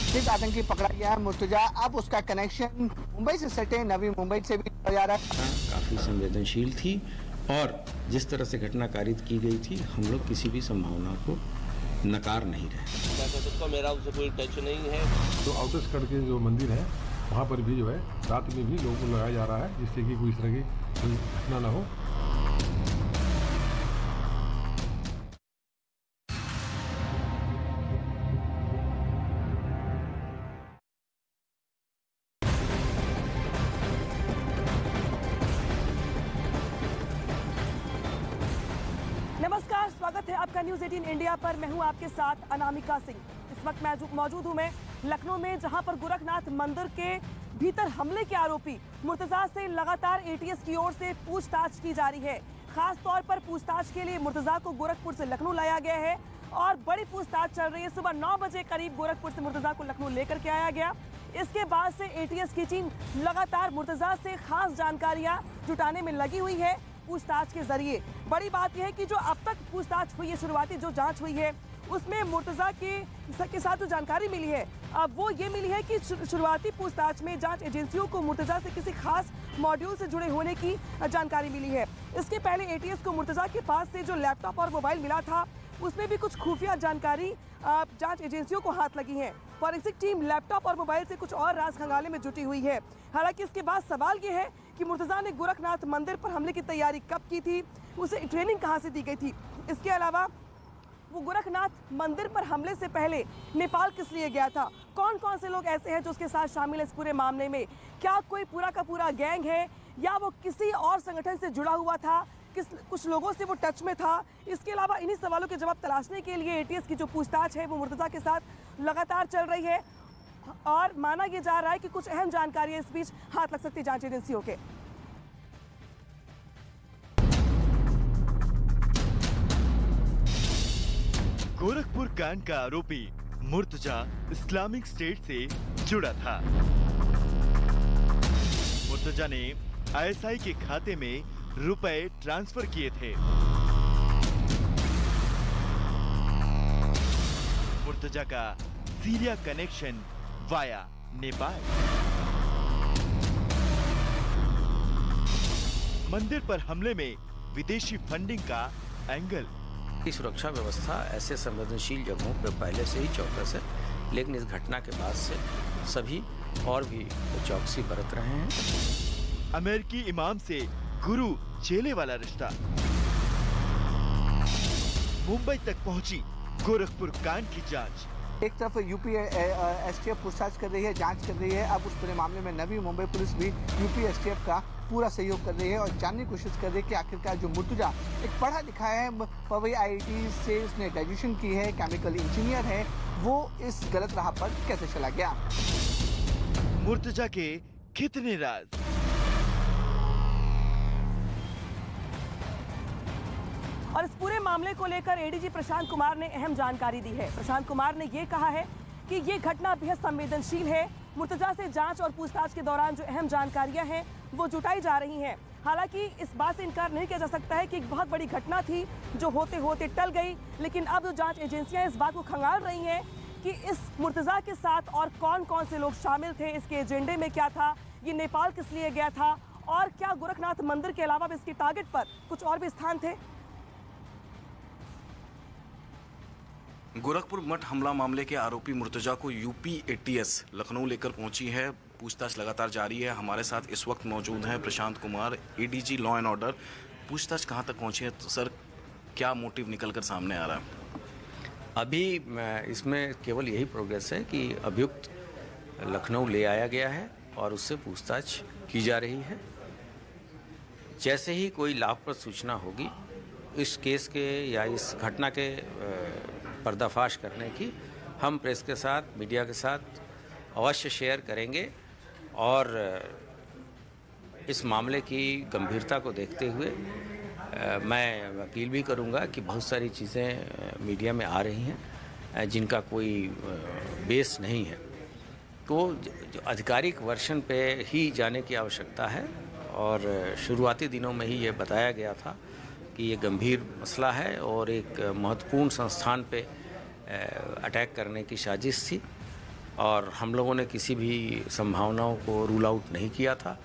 स्थित आतंकी पकड़ा गया है मुर्तजा। अब उसका कनेक्शन मुंबई से सटे नवी मुंबई से भी जा रहा है। काफी संवेदनशील थी और जिस तरह से घटना कारित की गई थी, हम लोग किसी भी संभावना को नकार नहीं रहे। क्या कह सकता हूं, मेरा उससे कोई टच नहीं है। तो आउटर स्कर्ट के जो मंदिर है वहाँ पर भी जो है रात में भी लोगों को लगाया जा रहा है, जिससे कि कोई इस तरह की कोई घटना न हो। नमस्कार, स्वागत है आपका न्यूज 18 इंडिया पर। मैं हूं आपके साथ अनामिका सिंह। इस वक्त मौजूद हूं मैं लखनऊ में, जहां पर गोरखनाथ मंदिर के भीतर हमले के आरोपी मुर्तजा से लगातार एटीएस की ओर से पूछताछ की जा रही है। खास तौर पर पूछताछ के लिए मुर्तजा को गोरखपुर से लखनऊ लाया गया है और बड़ी पूछताछ चल रही है। सुबह 9 बजे करीब गोरखपुर से मुर्तजा को लखनऊ लेकर के आया गया। इसके बाद से एटीएस की टीम लगातार मुर्तजा से खास जानकारियां जुटाने में लगी हुई है पूछताछ के जरिए। बड़ी बात यह है कि जो अब तक पूछताछ हुई है, शुरुआती जो जांच हुई है, उसमें मुर्तजा के साथ जो जानकारी मिली है, अब वो ये मिली है कि शुरुआती पूछताछ में जांच एजेंसियों को मुर्तजा से किसी खास मॉड्यूल से जुड़े होने की जानकारी मिली है। इसके पहले एटीएस को मुर्तजा के पास से जो लैपटॉप और मोबाइल मिला था, उसमें भी कुछ खुफिया जानकारी जांच एजेंसियों को हाथ लगी है। फॉरेंसिक टीम लैपटॉप और मोबाइल से कुछ और राज खंगालने में जुटी हुई है। हालांकि इसके बाद सवाल ये है कि मुर्तजा ने गोरखनाथ मंदिर पर हमले की तैयारी कब की थी, उसे ट्रेनिंग कहां से दी गई थी। इसके अलावा वो गोरखनाथ मंदिर पर हमले से पहले नेपाल किस लिए गया था, कौन कौन से लोग ऐसे हैं जो उसके साथ शामिल है इस पूरे मामले में, क्या कोई पूरा का पूरा गैंग है या वो किसी और संगठन से जुड़ा हुआ था, कुछ लोगों से वो टच में था। इसके अलावा इन्हीं सवालों के जवाब तलाशने के लिए एटीएस की जो पूछताछ है वो मुर्तजा के साथ लगातार चल रही है और माना यह जा रहा है कि कुछ अहम जानकारी इस बीच हाथ लग सकती है जांच एजेंसियों के। गोरखपुर कांड का आरोपी मुर्तजा इस्लामिक स्टेट से जुड़ा था। मुर्तजा ने आईएसआई के खाते में रुपए ट्रांसफर किए थे। मुर्तजा का सीरिया कनेक्शन वाया नेपाल। मंदिर पर हमले में विदेशी फंडिंग का एंगल। की सुरक्षा व्यवस्था ऐसे संवेदनशील जगहों पर पहले से ही चौकस है, लेकिन इस घटना के बाद से सभी और भी चौकसी बरत रहे हैं। अमेरिकी इमाम से गुरु चेले वाला रिश्ता। मुंबई तक पहुंची गोरखपुर कांड की जांच। एक तरफ यूपी एसटीएफ पूछताछ कर रही है, जांच कर रही है। अब उस पूरे मामले में नवी मुंबई पुलिस भी यूपी एसटीएफ का पूरा सहयोग कर रही है और जानने की कोशिश कर रही है कि आखिरकार जो मुर्तजा एक पढ़ा लिखा है, पवई आईआईटी से उसने ग्रेजुएशन की है, केमिकल इंजीनियर है, वो इस गलत राह पर कैसे चला गया। मुर्तजा के कितने राज। और इस पूरे मामले को लेकर एडीजी प्रशांत कुमार ने अहम जानकारी दी है। प्रशांत कुमार ने ये कहा है कि ये घटना बेहद संवेदनशील है। मुर्तजा से जांच और पूछताछ के दौरान जो अहम जानकारियां हैं वो जुटाई जा रही हैं। हालांकि इस बात से इनकार नहीं किया जा सकता है कि एक बहुत बड़ी घटना थी जो होते होते टल गई, लेकिन अब जो जांच एजेंसियां इस बात को खंगाल रही हैं कि इस मुर्तजा के साथ और कौन कौन से लोग शामिल थे, इसके एजेंडे में क्या था, ये नेपाल किस लिए गया था और क्या गोरखनाथ मंदिर के अलावा भी इसके टारगेट पर कुछ और भी स्थान थे। गोरखपुर मठ हमला मामले के आरोपी मुर्तजा को यूपी एटीएस लखनऊ लेकर पहुंची है। पूछताछ लगातार जारी है। हमारे साथ इस वक्त मौजूद हैं Prashant Kumar, ADG law and order. पूछताछ कहां तक पहुंची है तो सर, क्या मोटिव निकलकर सामने आ रहा है? अभी इसमें केवल यही प्रोग्रेस है कि अभियुक्त लखनऊ ले आया गया है और उससे पूछताछ की जा रही है। जैसे ही कोई लाभप्रद सूचना होगी इस केस के या इस घटना के पर्दाफाश करने की, हम प्रेस के साथ, मीडिया के साथ अवश्य शेयर करेंगे। और इस मामले की गंभीरता को देखते हुए मैं अपील भी करूंगा कि बहुत सारी चीज़ें मीडिया में आ रही हैं जिनका कोई बेस नहीं है, तो जो आधिकारिक वर्षन पे ही जाने की आवश्यकता है। और शुरुआती दिनों में ही ये बताया गया था कि ये गंभीर मसला है और एक महत्वपूर्ण संस्थान पे अटैक करने की साजिश थी और हम लोगों ने किसी भी संभावनाओं को रूल आउट नहीं किया था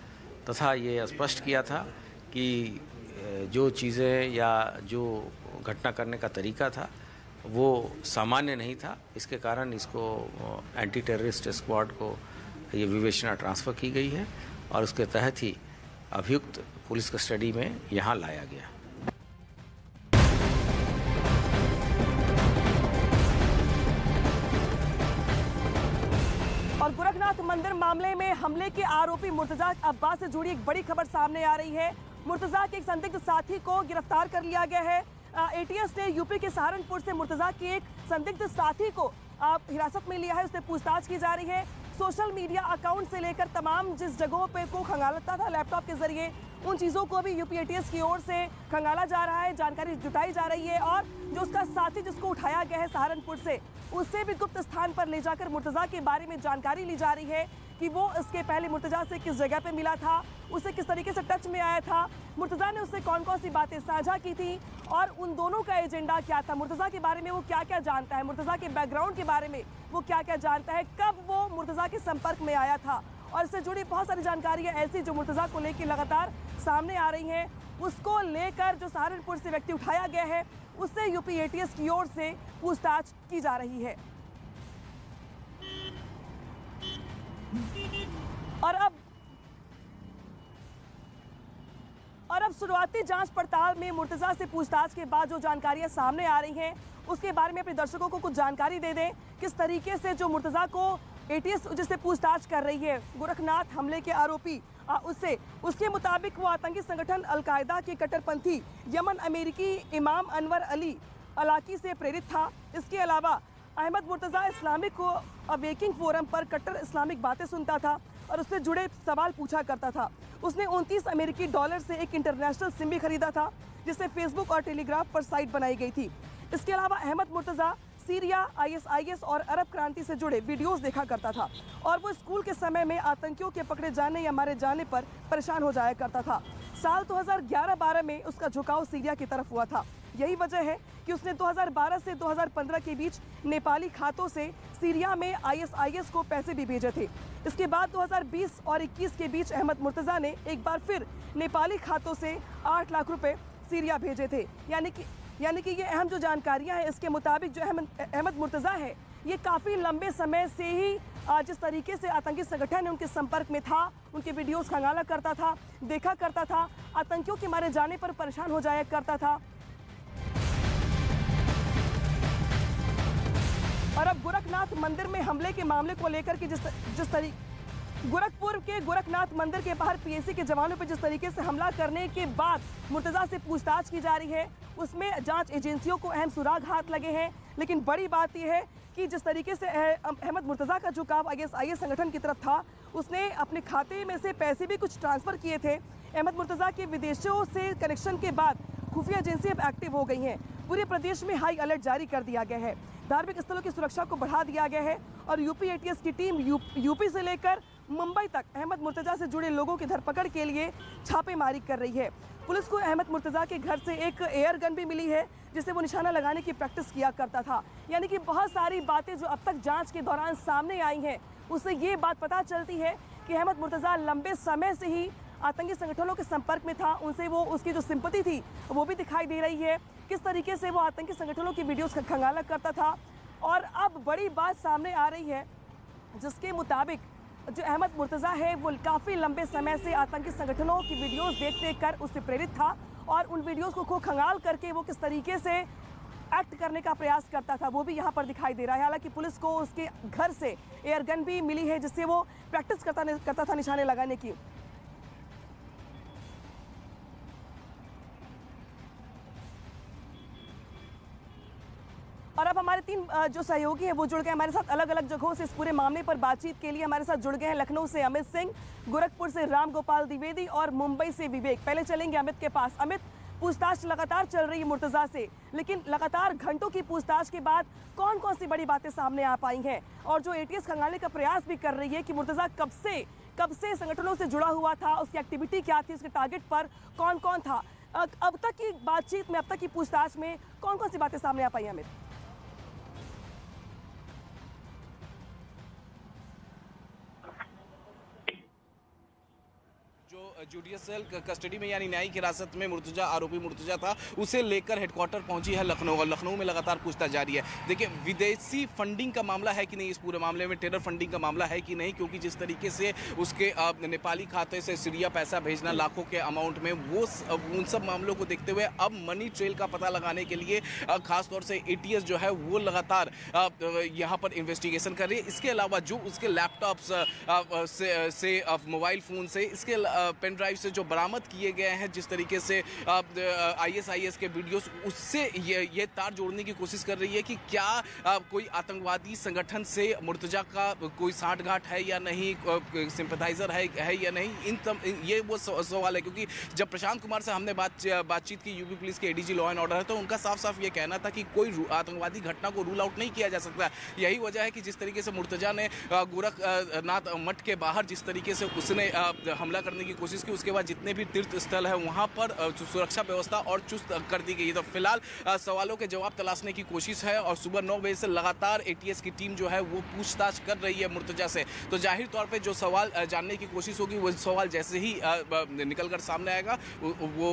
तथा ये स्पष्ट किया था कि जो चीज़ें या जो घटना करने का तरीका था वो सामान्य नहीं था। इसके कारण इसको एंटी टेररिस्ट स्क्वाड को ये विवेचना ट्रांसफ़र की गई है और उसके तहत ही अभियुक्त पुलिस कस्टडी में यहाँ लाया गया। और गोरखनाथ मंदिर मामले में हमले के आरोपी मुर्तजा अब्बास से जुड़ी एक बड़ी खबर सामने आ रही है। मुर्तजा के एक संदिग्ध साथी को गिरफ्तार कर लिया गया है। एटीएस ने यूपी के सहारनपुर से मुर्तजा के एक संदिग्ध साथी को हिरासत में लिया है। उससे पूछताछ की जा रही है। सोशल मीडिया अकाउंट से लेकर तमाम जिस जगहों पे को खंगालता था लैपटॉप के जरिए, उन चीज़ों को भी यूपी एटीएस की ओर से खंगाला जा रहा है, जानकारी जुटाई जा रही है। और जो उसका साथी जिसको उठाया गया है सहारनपुर से, उससे भी गुप्त स्थान पर ले जाकर मुर्तजा के बारे में जानकारी ली जा रही है कि वो इसके पहले मुर्तजा से किस जगह पे मिला था, उसे किस तरीके से टच में आया था, मुर्तजा ने उससे कौन कौन सी बातें साझा की थी और उन दोनों का एजेंडा क्या था, मुर्तजा के बारे में वो क्या क्या जानता है, मुर्तजा के बैकग्राउंड के बारे में वो क्या क्या जानता है, कब वो मुर्तजा के संपर्क में आया था। और इससे जुड़ी बहुत सारी जानकारियां ऐसी जो मुर्तजा को लेकर लगातार सामने आ रही हैं। उसको लेकर जो सहारनपुर से व्यक्ति उठाया गया है उससे यूपी एटीएस की ओर से पूछताछ की जा रही है। और अब शुरुआती जांच पड़ताल में मुर्तजा से पूछताछ के बाद जो जानकारियां सामने आ रही हैं उसके बारे में अपने दर्शकों को कुछ जानकारी दे दें। किस तरीके से जो मुर्तजा को एटीएस जिससे पूछताछ कर रही है गोरखनाथ हमले के आरोपी उसके मुताबिक वो आतंकी संगठन अलकायदा के कट्टरपंथी यमन अमेरिकी इमाम अनवर अली अलाकी से प्रेरित था। इसके अलावा Ahmad Murtaza Islamic awakening forum पर कट्टर इस्लामिक बातें सुनता था और उससे जुड़े सवाल पूछा करता था। उसने 29 अमेरिकी डॉलर से एक इंटरनेशनल सिम भी खरीदा था जिससे फेसबुक और टेलीग्राफ पर साइट बनाई गई थी। इसके अलावा अहमद मुर्तजा सीरिया, आईएसआईएस और अरब क्रांति से जुड़े वीडियोस देखा करता था और वो स्कूल के समय में आतंकियों के पकड़े जाने या मारे जाने पर परेशान हो जाया करता था। साल 2011-12 में उसका झुकाव सीरिया की तरफ हुआ था। यही वजह है कि उसने 2012 से 2015 के बीच नेपाली खातों से सीरिया में आईएसआईएस को पैसे भी भेजे थे। इसके बाद 2020 और 21 के बीच अहमद मुर्तजा ने एक बार फिर नेपाली खातों से 8 लाख रुपए सीरिया भेजे थे। यानी कि ये अहम जो जानकारियां हैं इसके मुताबिक जो अहमद मुर्तजा है ये काफ़ी लंबे समय से ही जिस तरीके से आतंकी संगठन उनके संपर्क में था, उनके वीडियोस खंगाला करता था, देखा करता था, आतंकियों के मारे जाने पर परेशान हो जाया करता था। और अब गोरखनाथ मंदिर में हमले के मामले को लेकर के जिस तरीके गोरखपुर के गोरखनाथ मंदिर के बाहर पीएसी के जवानों पर जिस तरीके से हमला करने के बाद मुर्तजा से पूछताछ की जा रही है उसमें जांच एजेंसियों को अहम सुराग हाथ लगे हैं। लेकिन बड़ी बात यह है कि जिस तरीके से अहमद मुर्तजा का झुकाव आईएसआईएस संगठन की तरफ था, उसने अपने खाते में से पैसे भी कुछ ट्रांसफ़र किए थे। अहमद मुर्तजा के विदेशों से कनेक्शन के बाद खुफिया एजेंसी अब एक्टिव हो गई हैं। पूरे प्रदेश में हाई अलर्ट जारी कर दिया गया है। धार्मिक स्थलों की सुरक्षा को बढ़ा दिया गया है और यूपी एटीएस की टीम यूपी से लेकर मुंबई तक अहमद मुर्तजा से जुड़े लोगों की धरपकड़ के लिए छापेमारी कर रही है। पुलिस को अहमद मुर्तजा के घर से एक एयर गन भी मिली है जिसे वो निशाना लगाने की प्रैक्टिस किया करता था। यानी कि बहुत सारी बातें जो अब तक जांच के दौरान सामने आई हैं उससे ये बात पता चलती है कि अहमद मुर्तजा लंबे समय से ही आतंकी संगठनों के संपर्क में था। उनसे वो उसकी जो सिंपैथी थी वो भी दिखाई दे रही है, किस तरीके से वो आतंकी संगठनों की वीडियोस खंगाला करता था। और अब बड़ी बात सामने आ रही है जिसके मुताबिक जो अहमद मुर्तजा है वो काफ़ी लंबे समय से आतंकी संगठनों की वीडियोस देख कर उससे प्रेरित था और उन वीडियोस को खंगाल करके वो किस तरीके से एक्ट करने का प्रयास करता था वो भी यहाँ पर दिखाई दे रहा है। हालांकि पुलिस को उसके घर से एयर गन भी मिली है जिससे वो प्रैक्टिस करता था निशाने लगाने की। और अब हमारे 3 जो सहयोगी हैं वो जुड़ गए हमारे साथ अलग अलग जगहों से इस पूरे मामले पर बातचीत के लिए। हमारे साथ जुड़ गए हैं लखनऊ से अमित सिंह, गोरखपुर से राम गोपाल द्विवेदी और मुंबई से विवेक। पहले चलेंगे अमित के पास। अमित, पूछताछ लगातार चल रही है मुर्तजा से, लेकिन लगातार घंटों की पूछताछ के बाद कौन कौन सी बड़ी बातें सामने आ पाई हैं और जो एटीएस खंगालने का प्रयास भी कर रही है कि मुर्तजा कब से संगठनों से जुड़ा हुआ था, उसकी एक्टिविटी क्या थी, उसके टारगेट पर कौन कौन था, अब तक की बातचीत में, अब तक की पूछताछ में कौन कौन सी बातें सामने आ पाई अमित? जुडिशियल कस्टडी में यानी न्यायिक हिरासत में मुर्तजा, आरोपी मुर्तजा था, उसे लेकर हेडक्वार्टर पहुंची है लखनऊ, और लखनऊ में लगातार पूछताछ जारी है। देखिए, विदेशी फंडिंग का मामला है कि नहीं इस पूरे मामले में, टेरर फंडिंग का मामला है कि नहीं, क्योंकि जिस तरीके से उसके नेपाली खाते से सीरिया पैसा भेजना लाखों के अमाउंट में, वो उन सब मामलों को देखते हुए अब मनी ट्रेल का पता लगाने के लिए खासतौर से एटीएस जो है वो लगातार यहाँ पर इन्वेस्टिगेशन कर रही है। इसके अलावा जो उसके लैपटॉप्स से मोबाइल फ़ोन से, इसके पेन ड्राइव से जो बरामद किए गए हैं, जिस तरीके से ISIS के वीडियोस, उससे ये तार जोड़ने की कोशिश कर रही है कि क्या कोई आतंकवादी संगठन से मुर्तजा का कोई साठगांठ है या नहीं, सिंपैथाइजर है या नहीं। ये वो सवाल है, क्योंकि जब प्रशांत कुमार से हमने बातचीत की, यूपी पुलिस के ADG लॉ एंड ऑर्डर है, तो उनका साफ साफ ये कहना था कि कोई आतंकवादी घटना को रूल आउट नहीं किया जा सकता। यही वजह है कि जिस तरीके से मुर्तजा ने गोरखनाथ मठ के बाहर जिस तरीके से उसने हमला करने की कोशिश की, उसके बाद जितने भी तीर्थ स्थल है वहाँ पर सुरक्षा व्यवस्था और चुस्त कर दी गई है। तो फिलहाल सवालों के जवाब तलाशने की कोशिश है, और सुबह 9 बजे से लगातार ATS की टीम जो है वो पूछताछ कर रही है मुर्तजा से। तो जाहिर तौर पे जो सवाल जानने की कोशिश होगी, वो सवाल जैसे ही निकल कर सामने आएगा वो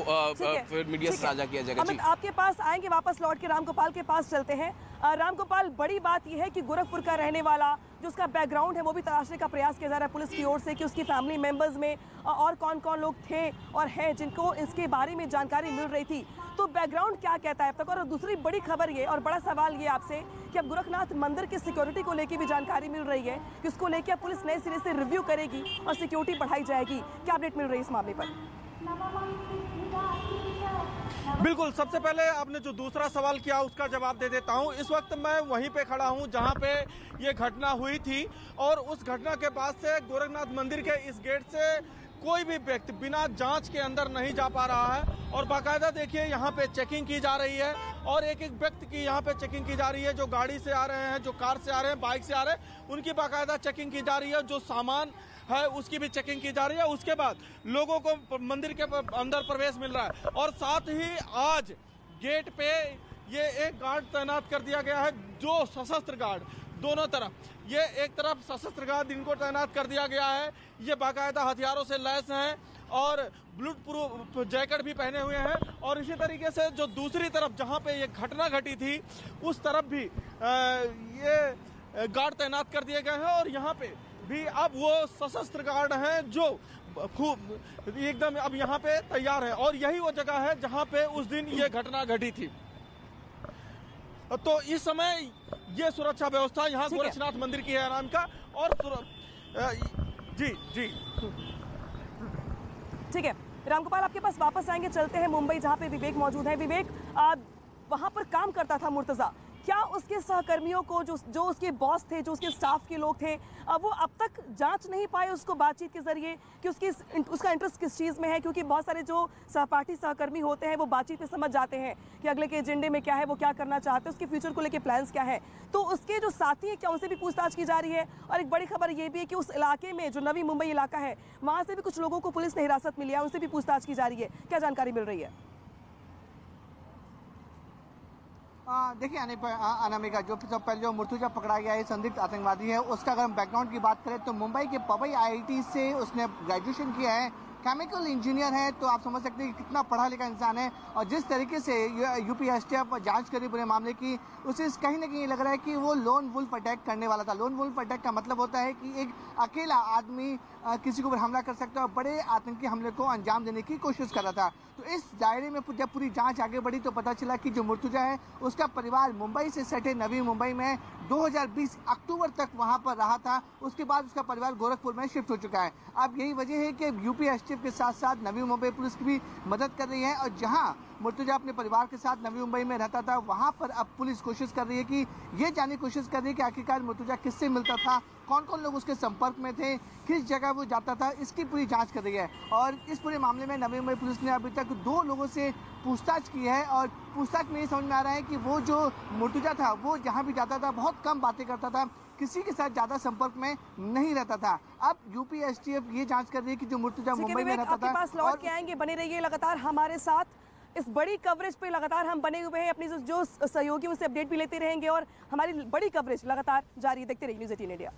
फिर मीडिया से साझा किया जाएगा। अमित, आपके पास आएंगे, वापस लौट के रामगोपाल के पास चलते हैं। रामगोपाल, बड़ी बात यह है कि गोरखपुर का रहने वाला जो उसका बैकग्राउंड है वो भी तलाशने का प्रयास किया जा रहा है पुलिस की ओर से, कि उसकी फैमिली मेंबर्स में और कौन कौन लोग थे और हैं जिनको इसके बारे में जानकारी मिल रही थी। तो बैकग्राउंड क्या कहता है अब तक? और दूसरी बड़ी खबर ये और बड़ा सवाल ये आपसे कि अब गोरखनाथ मंदिर की सिक्योरिटी को लेकर भी जानकारी मिल रही है कि उसको लेकर पुलिस नए सिरे से रिव्यू करेगी और सिक्योरिटी बढ़ाई जाएगी। क्या अपडेट मिल रही है इस मामले पर? बिल्कुल, सबसे पहले आपने जो दूसरा सवाल किया उसका जवाब दे देता हूं। इस वक्त मैं वहीं पे खड़ा हूं जहां पे ये घटना हुई थी, और उस घटना के बाद से गोरखनाथ मंदिर के इस गेट से कोई भी व्यक्ति बिना जांच के अंदर नहीं जा पा रहा है। और बाकायदा देखिए यहाँ पे चेकिंग की जा रही है, और एक एक व्यक्ति की यहाँ पे चेकिंग की जा रही है। जो गाड़ी से आ रहे हैं, जो कार से आ रहे हैं, बाइक से आ रहे हैं, उनकी बाकायदा चेकिंग की जा रही है। जो सामान है उसकी भी चेकिंग की जा रही है। उसके बाद लोगों को मंदिर के अंदर प्रवेश मिल रहा है, और साथ ही आज गेट पे ये एक गार्ड तैनात कर दिया गया है, जो सशस्त्र गार्ड दोनों तरफ, ये एक तरफ सशस्त्र गार्ड इनको तैनात कर दिया गया है। ये बाकायदा हथियारों से लैस हैं और बुलेट प्रूफ जैकेट भी पहने हुए हैं। और इसी तरीके से जो दूसरी तरफ जहां पे ये घटना घटी थी, उस तरफ भी ये गार्ड तैनात कर दिए गए हैं। और यहाँ पे भी अब वो सशस्त्र गार्ड हैं जो खूब एकदम अब यहाँ पे तैयार है। और यही वो जगह है जहाँ पे उस दिन ये घटना घटी थी। तो इस समय ये सुरक्षा व्यवस्था यहाँ गोरखनाथ मंदिर की है आराम का। और जी ठीक है रामगोपाल, आपके पास वापस आएंगे, चलते हैं मुंबई जहाँ पे विवेक मौजूद है। विवेक, वहाँ पर काम करता था मुर्तजा, क्या उसके सहकर्मियों को जो उसके बॉस थे, जो उसके स्टाफ के लोग थे, वो अब तक जांच नहीं पाए उसको बातचीत के जरिए कि उसका इंटरेस्ट किस चीज़ में है? क्योंकि बहुत सारे जो सहपाठी सहकर्मी होते हैं वो बातचीत में समझ जाते हैं कि अगले के एजेंडे में क्या है, वो क्या करना चाहते हैं, उसके फ्यूचर को लेकर प्लान्स क्या है। तो उसके जो साथी हैं, क्या उनसे भी पूछताछ की जा रही है? और एक बड़ी खबर ये भी है कि उस इलाके में जो नवी मुंबई इलाका है, वहाँ से भी कुछ लोगों को पुलिस ने हिरासत में लिया, उनसे भी पूछताछ की जा रही है। क्या जानकारी मिल रही है? देखिए अनामिका, जो पहले जो मुर्तजा पकड़ा गया है संदिग्ध आतंकवादी है, उसका अगर हम बैकग्राउंड की बात करें तो मुंबई के पवई IIT से उसने ग्रेजुएशन किया है, केमिकल इंजीनियर है। तो आप समझ सकते हैं कि कितना पढ़ा लिखा इंसान है। और जिस तरीके से यूपी STF जांच करी पूरे मामले की, उसे कहीं ना कहीं लग रहा है कि वो लोन वुल्फ अटैक करने वाला था। लोन वुल्फ अटैक का मतलब होता है कि एक अकेला आदमी किसी के ऊपर हमला कर सकता है और बड़े आतंकी हमले को अंजाम देने की कोशिश कर रहा था। तो इस दायरे में जब पूरी जांच आगे बढ़ी तो पता चला कि जो मुर्तजा है उसका परिवार मुंबई से सटे नवी मुंबई में 2020 अक्टूबर तक वहां पर रहा था। उसके बाद उसका परिवार गोरखपुर में शिफ्ट हो चुका है। अब यही वजह है कि यूपी STF के साथ साथ नवी मुंबई पुलिस की भी मदद कर रही है। और जहां मुर्तजा अपने परिवार के साथ नवी मुंबई में रहता था, वहां पर अब पुलिस कोशिश कर रही है कि ये जानने की कोशिश कर रही है कि आखिरकार मुर्तजा किससे मिलता था, कौन कौन लोग उसके संपर्क में थे, किस जगह वो जाता था, इसकी पूरी जांच कर रही है। और इस पूरे मामले में नवी मुंबई पुलिस ने अभी तक 2 लोगों से पूछताछ की है। और पूछताछ में ये समझ में आ रहा है कि वो जो मुर्तजा था वो जहाँ भी जाता था बहुत कम बातें करता था, किसी के साथ ज्यादा संपर्क में नहीं रहता था। अब यूपी STF ये जांच कर रही है कि जो मुर्तजा मुंबई में रहता था। आपके पास लौट के आएंगे, बने रहिए लगातार हमारे साथ। इस बड़ी कवरेज पे लगातार हम बने हुए हैं, अपनी जो सहयोगी उससे अपडेट भी लेते रहेंगे और हमारी बड़ी कवरेज लगातार जारी। देखते रहिए न्यूज़ 18 इंडिया।